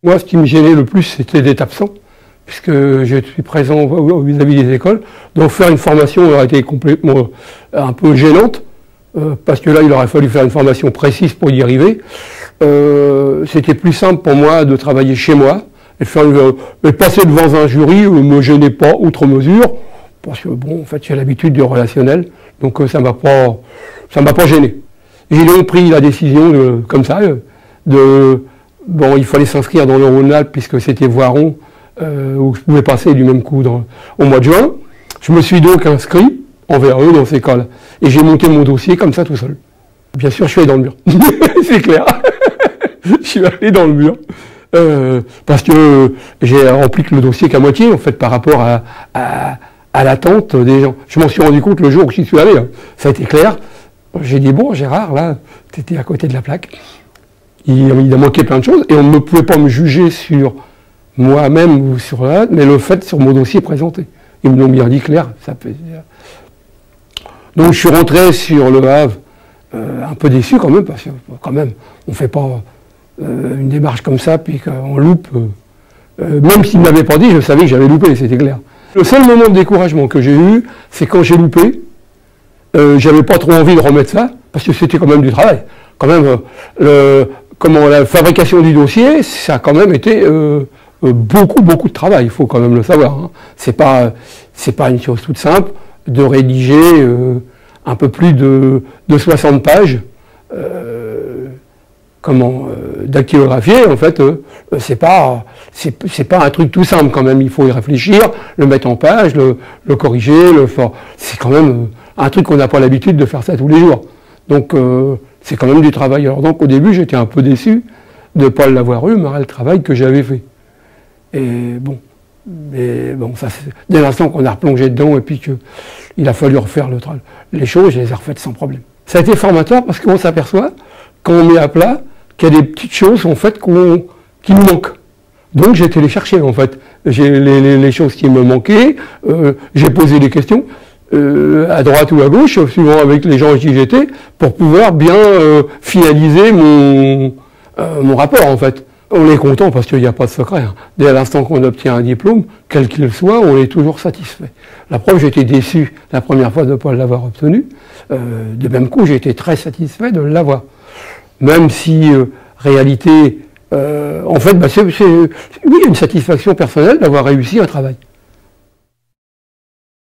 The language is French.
Moi, ce qui me gênait le plus, c'était d'être absent, puisque je suis présent vis-à-vis des écoles. Donc faire une formation aurait été complètement un peu gênante, parce que là, il aurait fallu faire une formation précise pour y arriver. C'était plus simple pour moi de travailler chez moi, et passer devant un jury ne me gênait pas outre mesure, parce que bon, en fait, j'ai l'habitude du relationnel, donc ça m'a pas gêné. J'ai donc pris la décision comme ça, bon, il fallait s'inscrire dans le Rhône-Alpes puisque c'était Voiron, où je pouvais passer du même coup au mois de juin. Je me suis donc inscrit envers eux dans ces cas-là. Et j'ai monté mon dossier comme ça tout seul. Bien sûr, je suis allé dans le mur. C'est clair. Je suis allé dans le mur. Parce que j'ai rempli que le dossier qu'à moitié, en fait, par rapport à l'attente des gens. Je m'en suis rendu compte le jour où j'y suis allé. Hein. Ça a été clair. J'ai dit, bon, Gérard, là, tu étais à côté de la plaque. Il a manqué plein de choses et on ne pouvait pas me juger sur moi-même ou sur là, mais le fait sur mon dossier présenté. Ils me l'ont bien dit clair. Ça peut... Donc je suis rentré sur le Havre un peu déçu quand même, parce que quand même, on ne fait pas une démarche comme ça, puis qu'on loupe. Même s'ils ne m'avaient pas dit, je savais que j'avais loupé, c'était clair. Le seul moment de découragement que j'ai eu, c'est quand j'ai loupé. J'avais pas trop envie de remettre ça, parce que c'était quand même du travail. Quand même, la fabrication du dossier, ça a quand même été beaucoup de travail, il faut quand même le savoir. Hein. C'est pas une chose toute simple de rédiger un peu plus de 60 pages, dactylographier, en fait, c'est pas un truc tout simple quand même, il faut y réfléchir, le mettre en page, le corriger, c'est quand même un truc qu'on n'a pas l'habitude de faire ça tous les jours. Donc c'est quand même du travail. Alors donc au début j'étais un peu déçu de ne pas l'avoir eu, malgré le travail que j'avais fait. Et bon, ça, dès l'instant qu'on a replongé dedans et puis qu'il a fallu refaire les choses, je les ai refaites sans problème. Ça a été formateur parce qu'on s'aperçoit, quand on met à plat, qu'il y a des petites choses en fait qui nous manquent. Donc j'ai été les chercher en fait. J'ai les choses qui me manquaient, j'ai posé des questions. À droite ou à gauche, suivant avec les gens avec qui j'étais, pour pouvoir bien finaliser mon rapport en fait. On est content parce qu'il n'y a pas de secret. Hein. Dès l'instant qu'on obtient un diplôme, quel qu'il soit, on est toujours satisfait. La preuve, j'étais déçu la première fois de ne pas l'avoir obtenu. De même coup, j'ai été très satisfait de l'avoir. Même si, réalité, en fait, oui, il y a une satisfaction personnelle d'avoir réussi un travail.